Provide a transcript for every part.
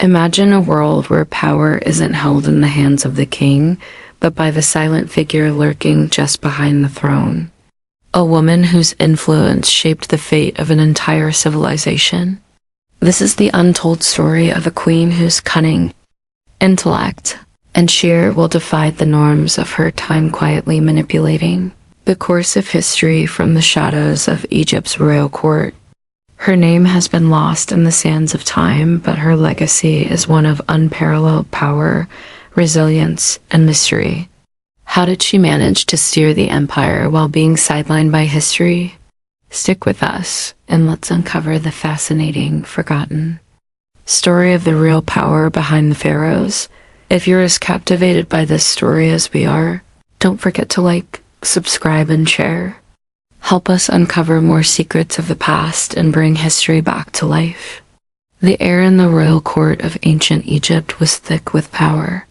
Imagine a world where power isn't held in the hands of the king, but by the silent figure lurking just behind the throne. A woman whose influence shaped the fate of an entire civilization. This is the untold story of a queen whose cunning, intellect, and cheer will defy the norms of her time, quietly manipulating the course of history from the shadows of Egypt's royal court. Her name has been lost in the sands of time, but her legacy is one of unparalleled power, resilience, and mystery. How did she manage to steer the empire while being sidelined by history? Stick with us, and let's uncover the fascinating, forgotten story of the real power behind the pharaohs. If you're as captivated by this story as we are, don't forget to like, subscribe, and share. Help us uncover more secrets of the past and bring history back to life. The air in the royal court of ancient Egypt was thick with power.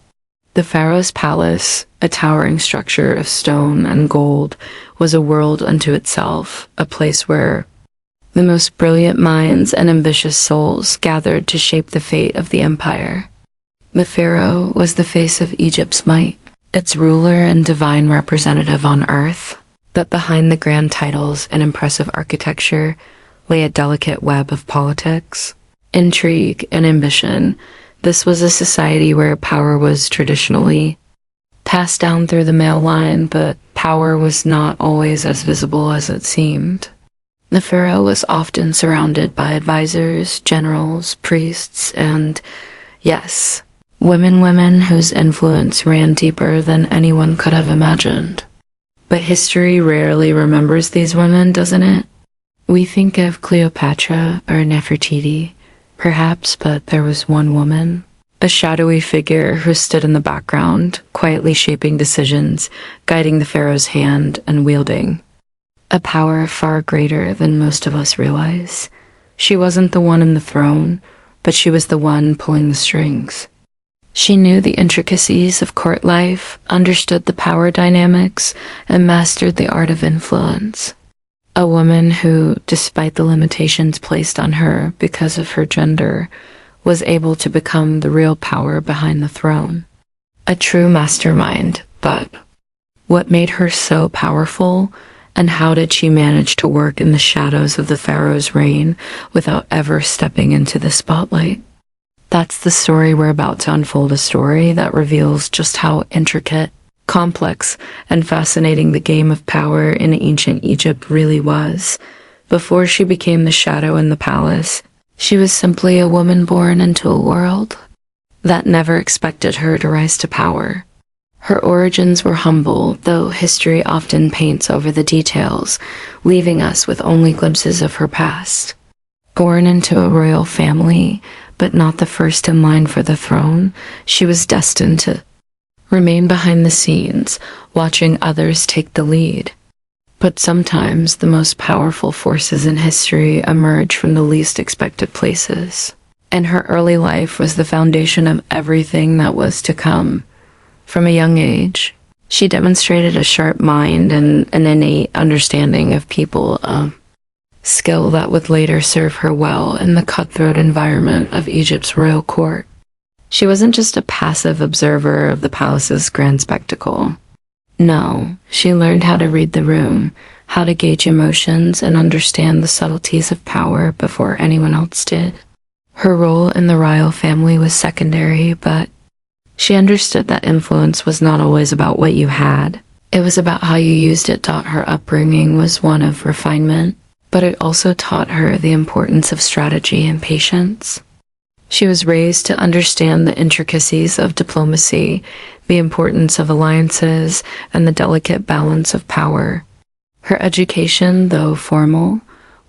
The pharaoh's palace, a towering structure of stone and gold, was a world unto itself, a place where the most brilliant minds and ambitious souls gathered to shape the fate of the empire. The pharaoh was the face of Egypt's might, its ruler and divine representative on earth. But behind the grand titles and impressive architecture lay a delicate web of politics, intrigue, and ambition. This was a society where power was traditionally passed down through the male line, but power was not always as visible as it seemed. The pharaoh was often surrounded by advisors, generals, priests, and, yes, women whose influence ran deeper than anyone could have imagined. But history rarely remembers these women, doesn't it? We think of Cleopatra or Nefertiti, perhaps, but there was one woman, a shadowy figure who stood in the background, quietly shaping decisions, guiding the pharaoh's hand, and wielding a power far greater than most of us realize. She wasn't the one in the throne, but she was the one pulling the strings. She knew the intricacies of court life, understood the power dynamics, and mastered the art of influence. A woman who, despite the limitations placed on her because of her gender, was able to become the real power behind the throne. A true mastermind, but what made her so powerful, and how did she manage to work in the shadows of the pharaoh's reign without ever stepping into the spotlight? That's the story we're about to unfold, a story that reveals just how intricate, complex, and fascinating the game of power in ancient Egypt really was. Before she became the shadow in the palace, she was simply a woman born into a world that never expected her to rise to power. Her origins were humble, though history often paints over the details, leaving us with only glimpses of her past. Born into a royal family, but not the first in line for the throne, she was destined to remain behind the scenes, watching others take the lead. But sometimes the most powerful forces in history emerge from the least expected places. And her early life was the foundation of everything that was to come. From a young age, she demonstrated a sharp mind and an innate understanding of people, skill that would later serve her well in the cutthroat environment of Egypt's royal court. She wasn't just a passive observer of the palace's grand spectacle. No, she learned how to read the room, how to gauge emotions, and understand the subtleties of power before anyone else did. Her role in the royal family was secondary, but she understood that influence was not always about what you had. It was about how you used it. Her upbringing was one of refinement, but it also taught her the importance of strategy and patience. She was raised to understand the intricacies of diplomacy, the importance of alliances, and the delicate balance of power. Her education, though formal,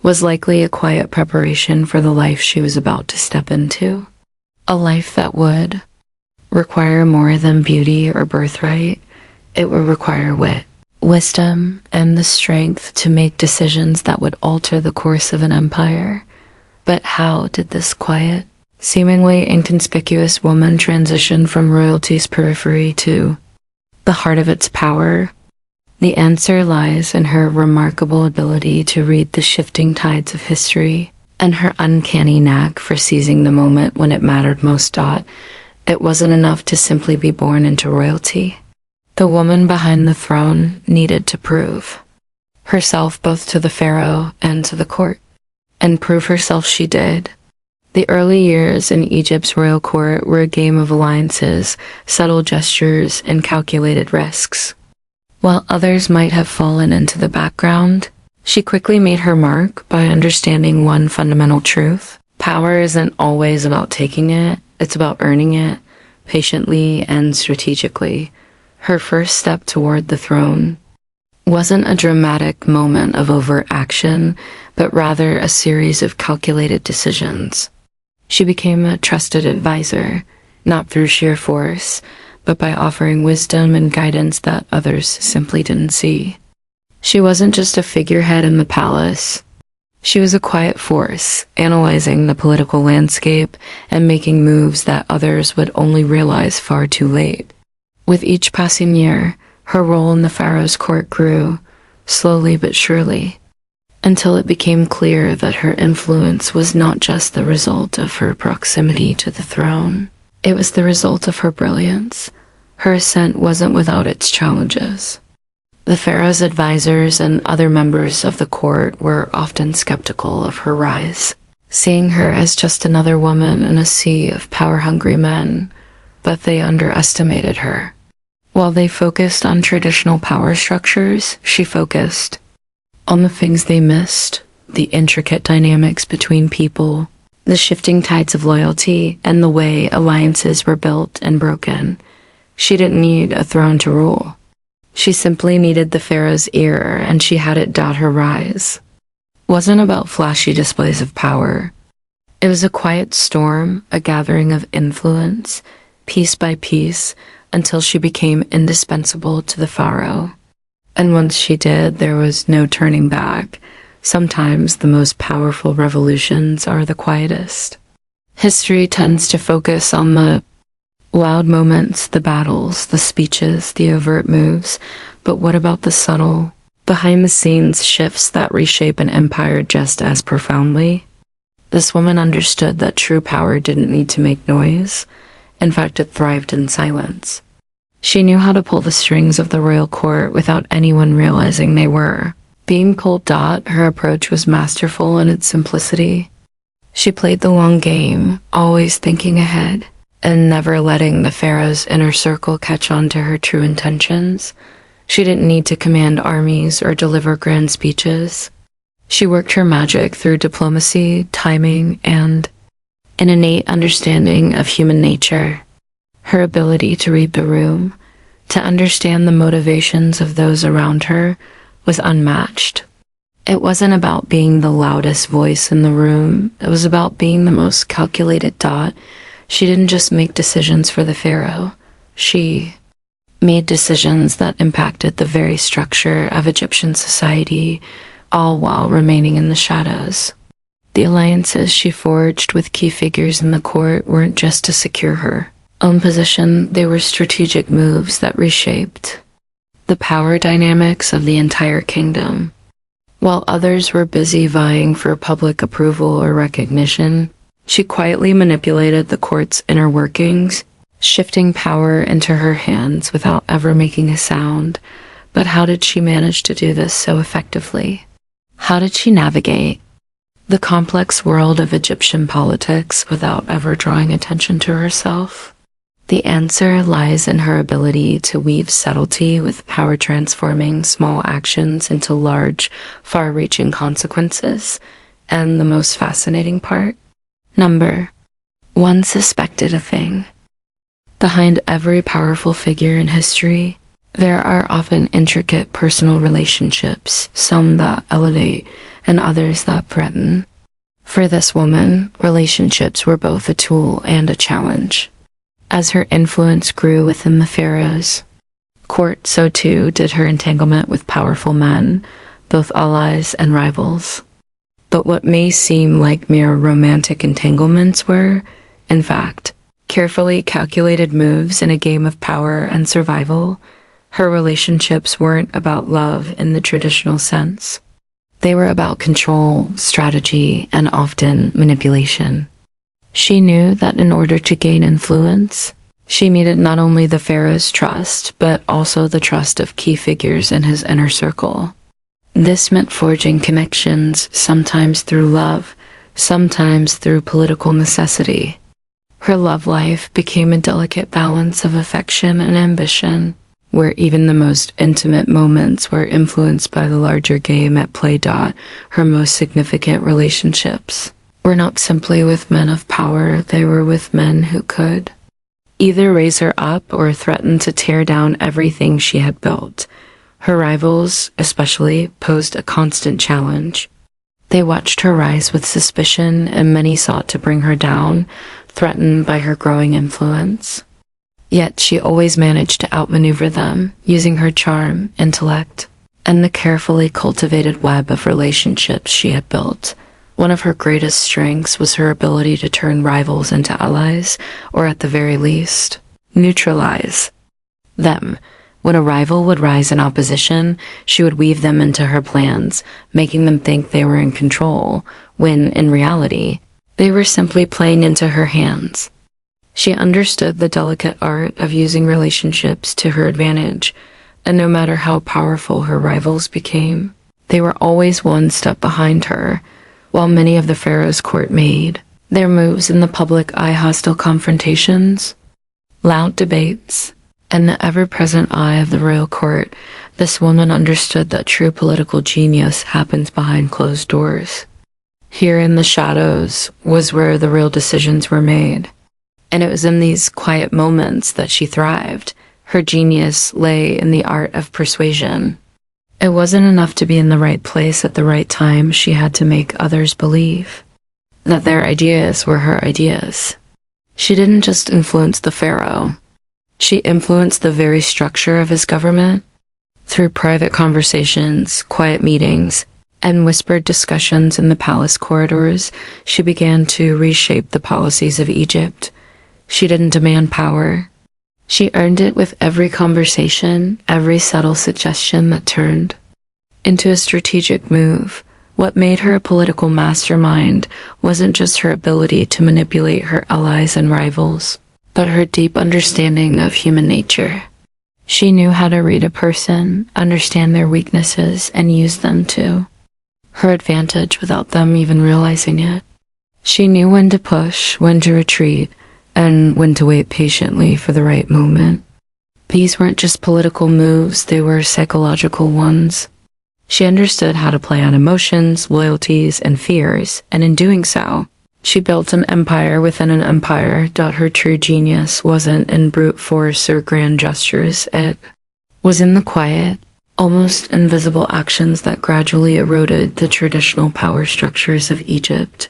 was likely a quiet preparation for the life she was about to step into. A life that would require more than beauty or birthright. It would require wit, wisdom, and the strength to make decisions that would alter the course of an empire. But how did this quiet, seemingly inconspicuous woman transition from royalty's periphery to the heart of its power? The answer lies in her remarkable ability to read the shifting tides of history. and her uncanny knack for seizing the moment when it mattered most. It wasn't enough to simply be born into royalty. The woman behind the throne needed to prove herself both to the pharaoh and to the court. And prove herself she did. The early years in Egypt's royal court were a game of alliances, subtle gestures, and calculated risks. While others might have fallen into the background, she quickly made her mark by understanding one fundamental truth. Power isn't always about taking it, it's about earning it, patiently and strategically. Her first step toward the throne wasn't a dramatic moment of overt action, but rather a series of calculated decisions. She became a trusted advisor, not through sheer force, but by offering wisdom and guidance that others simply didn't see. She wasn't just a figurehead in the palace. She was a quiet force, analyzing the political landscape and making moves that others would only realize far too late. With each passing year, her role in the pharaoh's court grew, slowly but surely, until it became clear that her influence was not just the result of her proximity to the throne. It was the result of her brilliance. Her ascent wasn't without its challenges. The pharaoh's advisors and other members of the court were often skeptical of her rise, seeing her as just another woman in a sea of power-hungry men, but they underestimated her. While they focused on traditional power structures, she focused on the things they missed, the intricate dynamics between people, the shifting tides of loyalty, and the way alliances were built and broken. She didn't need a throne to rule. She simply needed the pharaoh's ear, and she had it dot her rise. It wasn't about flashy displays of power. It was a quiet storm, a gathering of influence, piece by piece, until she became indispensable to the pharaoh. And once she did, there was no turning back. Sometimes the most powerful revolutions are the quietest. History tends to focus on the loud moments, the battles, the speeches, the overt moves, but what about the subtle, behind-the-scenes shifts that reshape an empire just as profoundly? This woman understood that true power didn't need to make noise. In fact, it thrived in silence. She knew how to pull the strings of the royal court without anyone realizing they were. Being cold. Her approach was masterful in its simplicity. She played the long game, always thinking ahead, and never letting the pharaoh's inner circle catch on to her true intentions. She didn't need to command armies or deliver grand speeches. She worked her magic through diplomacy, timing, and an innate understanding of human nature. Her ability to read the room, to understand the motivations of those around her, was unmatched. It wasn't about being the loudest voice in the room. It was about being the most calculated. She didn't just make decisions for the pharaoh. She made decisions that impacted the very structure of Egyptian society, all while remaining in the shadows. The alliances she forged with key figures in the court weren't just to secure her own position, they were strategic moves that reshaped the power dynamics of the entire kingdom. While others were busy vying for public approval or recognition, she quietly manipulated the court's inner workings, shifting power into her hands without ever making a sound. But how did she manage to do this so effectively? How did she navigate the complex world of Egyptian politics without ever drawing attention to herself? The answer lies in her ability to weave subtlety with power, transforming small actions into large, far-reaching consequences. And the most fascinating part? Number one suspected a thing. Behind every powerful figure in history, there are often intricate personal relationships, some that elevate and others that threaten. For this woman, relationships were both a tool and a challenge. As her influence grew within the pharaoh's court, so too did her entanglement with powerful men, both allies and rivals. But what may seem like mere romantic entanglements were, in fact, carefully calculated moves in a game of power and survival. Her relationships weren't about love in the traditional sense. They were about control, strategy, and often manipulation. She knew that in order to gain influence, she needed not only the pharaoh's trust, but also the trust of key figures in his inner circle. This meant forging connections, sometimes through love, sometimes through political necessity. Her love life became a delicate balance of affection and ambition, where even the most intimate moments were influenced by the larger game at play. Her most significant relationships were not simply with men of power, they were with men who could either raise her up or threaten to tear down everything she had built. Her rivals, especially, posed a constant challenge. They watched her rise with suspicion, and many sought to bring her down, threatened by her growing influence. Yet she always managed to outmaneuver them, using her charm, intellect, and the carefully cultivated web of relationships she had built. One of her greatest strengths was her ability to turn rivals into allies, or at the very least, neutralize them. When a rival would rise in opposition, she would weave them into her plans, making them think they were in control, when, in reality, they were simply playing into her hands. She understood the delicate art of using relationships to her advantage, and no matter how powerful her rivals became, they were always one step behind her. While many of the pharaoh's court made their moves in the public eye, hostile confrontations, loud debates, and the ever-present eye of the royal court, this woman understood that true political genius happens behind closed doors. Here in the shadows was where the real decisions were made. And it was in these quiet moments that she thrived. Her genius lay in the art of persuasion. It wasn't enough to be in the right place at the right time. She had to make others believe that their ideas were her ideas. She didn't just influence the pharaoh. She influenced the very structure of his government. Through private conversations, quiet meetings, and whispered discussions in the palace corridors, she began to reshape the policies of Egypt. She didn't demand power. She earned it with every conversation, every subtle suggestion that turned into a strategic move. What made her a political mastermind wasn't just her ability to manipulate her allies and rivals, but her deep understanding of human nature. She knew how to read a person, understand their weaknesses, and use them to her advantage without them even realizing it. She knew when to push, when to retreat, and when to wait patiently for the right moment. These weren't just political moves, they were psychological ones. She understood how to play on emotions, loyalties, and fears, and in doing so, she built an empire within an empire. Her true genius wasn't in brute force or grand gestures, it was in the quiet, almost invisible actions that gradually eroded the traditional power structures of Egypt.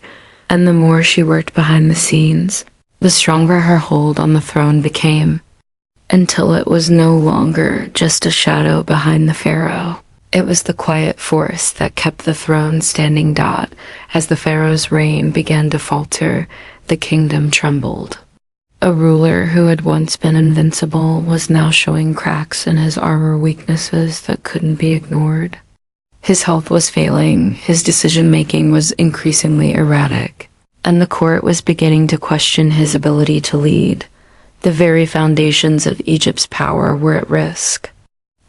And the more she worked behind the scenes, the stronger her hold on the throne became, until it was no longer just a shadow behind the pharaoh. It was the quiet force that kept the throne standing. As the pharaoh's reign began to falter, the kingdom trembled. A ruler who had once been invincible was now showing cracks in his armor, weaknesses that couldn't be ignored. His health was failing, his decision-making was increasingly erratic, and the court was beginning to question his ability to lead. The very foundations of Egypt's power were at risk.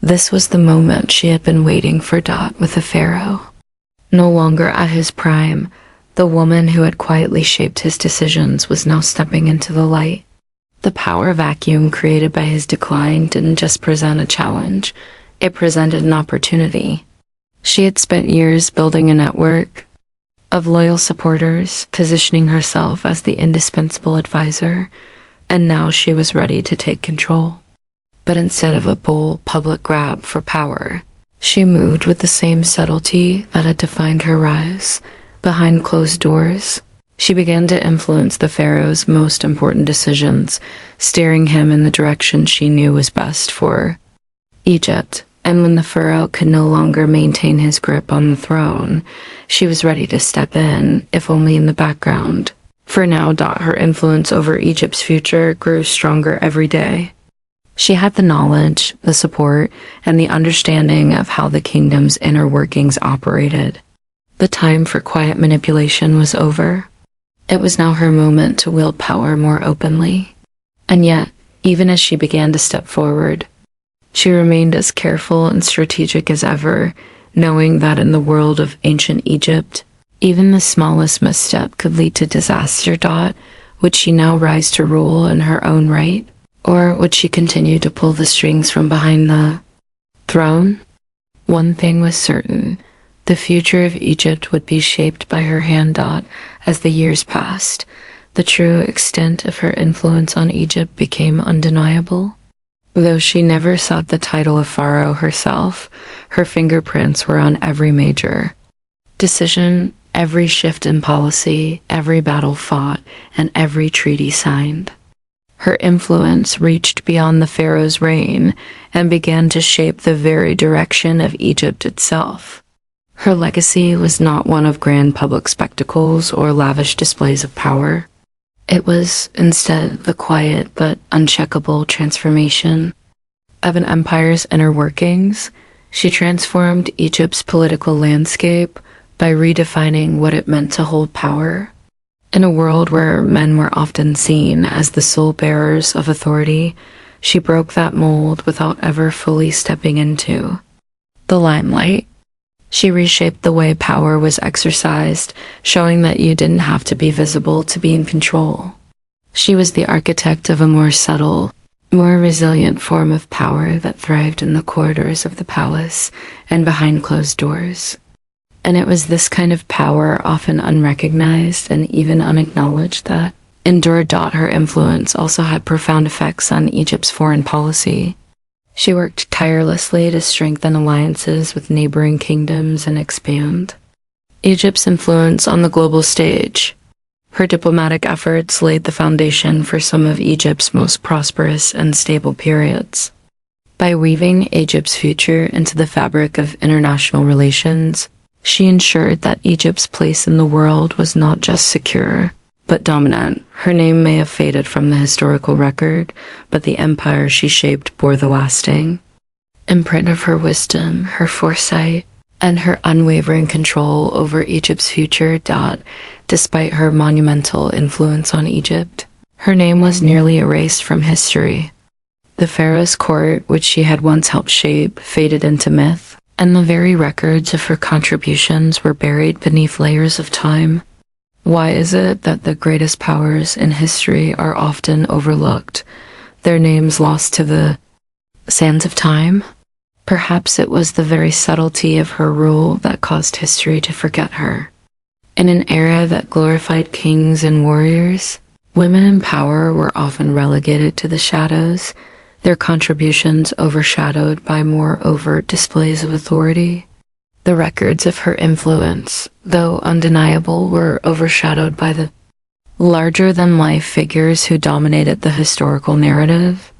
This was the moment she had been waiting for. With the pharaoh no longer at his prime, the woman who had quietly shaped his decisions was now stepping into the light. The power vacuum created by his decline didn't just present a challenge, it presented an opportunity. She had spent years building a network of loyal supporters, positioning herself as the indispensable advisor, and now she was ready to take control. But instead of a bold public grab for power, she moved with the same subtlety that had defined her rise. Behind closed doors, she began to influence the pharaoh's most important decisions, steering him in the direction she knew was best for Egypt. And when the pharaoh could no longer maintain his grip on the throne, she was ready to step in, if only in the background. For now, her influence over Egypt's future grew stronger every day. She had the knowledge, the support, and the understanding of how the kingdom's inner workings operated. The time for quiet manipulation was over. It was now her moment to wield power more openly. And yet, even as she began to step forward, she remained as careful and strategic as ever, knowing that in the world of ancient Egypt, even the smallest misstep could lead to disaster. Would she now rise to rule in her own right? Or would she continue to pull the strings from behind the throne? One thing was certain. The future of Egypt would be shaped by her hand. As the years passed, the true extent of her influence on Egypt became undeniable. Though she never sought the title of pharaoh herself, her fingerprints were on every major decision, every shift in policy, every battle fought, and every treaty signed. Her influence reached beyond the pharaoh's reign and began to shape the very direction of Egypt itself. Her legacy was not one of grand public spectacles or lavish displays of power. It was instead the quiet but uncheckable transformation of an empire's inner workings. She transformed Egypt's political landscape by redefining what it meant to hold power. In a world where men were often seen as the sole bearers of authority, she broke that mold without ever fully stepping into the limelight. She reshaped the way power was exercised, showing that you didn't have to be visible to be in control. She was the architect of a more subtle, more resilient form of power that thrived in the corridors of the palace and behind closed doors. And it was this kind of power, often unrecognized and even unacknowledged, that endured. Her influence also had profound effects on Egypt's foreign policy. She worked tirelessly to strengthen alliances with neighboring kingdoms and expand Egypt's influence on the global stage. Her diplomatic efforts laid the foundation for some of Egypt's most prosperous and stable periods. By weaving Egypt's future into the fabric of international relations, she ensured that Egypt's place in the world was not just secure, but dominant. Her name may have faded from the historical record, but the empire she shaped bore the lasting imprint of her wisdom, her foresight, and her unwavering control over Egypt's future. Despite her monumental influence on Egypt, her name was nearly erased from history. The pharaoh's court, which she had once helped shape, faded into myth, and the very records of her contributions were buried beneath layers of time. Why is it that the greatest powers in history are often overlooked, their names lost to the sands of time? Perhaps it was the very subtlety of her rule that caused history to forget her. In an era that glorified kings and warriors, women in power were often relegated to the shadows, their contributions overshadowed by more overt displays of authority. The records of her influence, though undeniable, were overshadowed by the larger-than-life figures who dominated the historical narrative.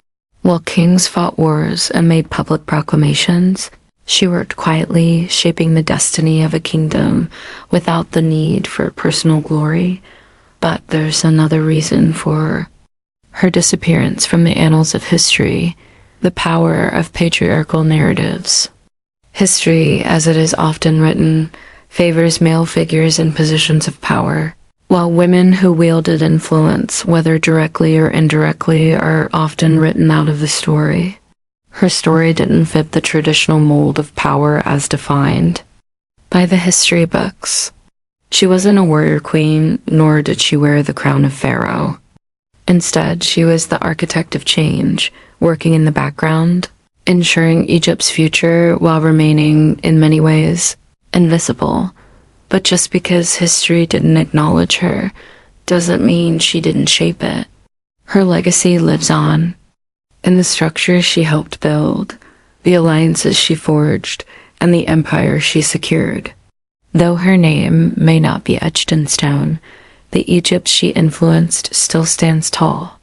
While kings fought wars and made public proclamations, she worked quietly, shaping the destiny of a kingdom without the need for personal glory. But there's another reason for her disappearance from the annals of history: the power of patriarchal narratives. History, as it is often written, favors male figures in positions of power, while women who wielded influence, whether directly or indirectly, are often written out of the story. Her story didn't fit the traditional mold of power as defined by the history books. She wasn't a warrior queen, nor did she wear the crown of pharaoh. Instead, she was the architect of change, working in the background, ensuring Egypt's future while remaining, in many ways, invisible. But just because history didn't acknowledge her, doesn't mean she didn't shape it. Her legacy lives on, in the structures she helped build, the alliances she forged, and the empire she secured. Though her name may not be etched in stone, the Egypt she influenced still stands tall.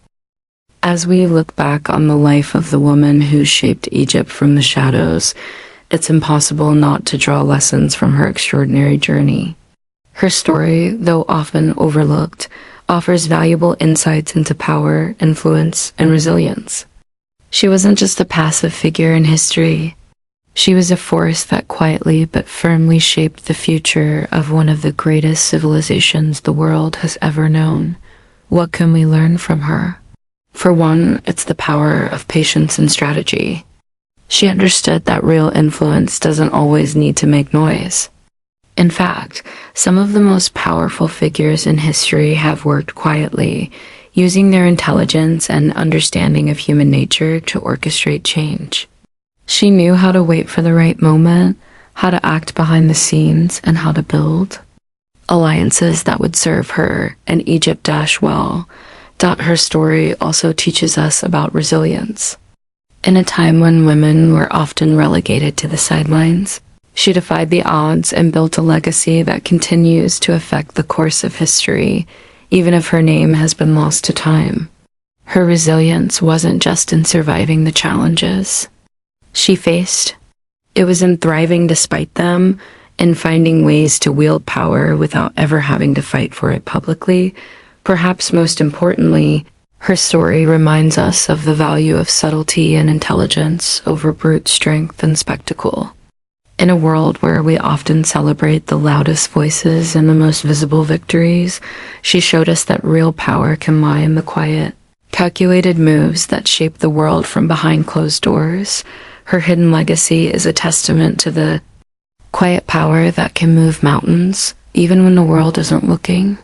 As we look back on the life of the woman who shaped Egypt from the shadows, it's impossible not to draw lessons from her extraordinary journey. Her story, though often overlooked, offers valuable insights into power, influence, and resilience. She wasn't just a passive figure in history. She was a force that quietly but firmly shaped the future of one of the greatest civilizations the world has ever known. What can we learn from her? For one, it's the power of patience and strategy. She understood that real influence doesn't always need to make noise. In fact, some of the most powerful figures in history have worked quietly, using their intelligence and understanding of human nature to orchestrate change. She knew how to wait for the right moment, how to act behind the scenes, and how to build alliances that would serve her and Egypt well. Her story also teaches us about resilience. In a time when women were often relegated to the sidelines, she defied the odds and built a legacy that continues to affect the course of history, even if her name has been lost to time. Her resilience wasn't just in surviving the challenges she faced. It was in thriving despite them, in finding ways to wield power without ever having to fight for it publicly. Perhaps most importantly, her story reminds us of the value of subtlety and intelligence over brute strength and spectacle. In a world where we often celebrate the loudest voices and the most visible victories, she showed us that real power can lie in the quiet, calculated moves that shape the world from behind closed doors. Her hidden legacy is a testament to the quiet power that can move mountains, even when the world isn't looking.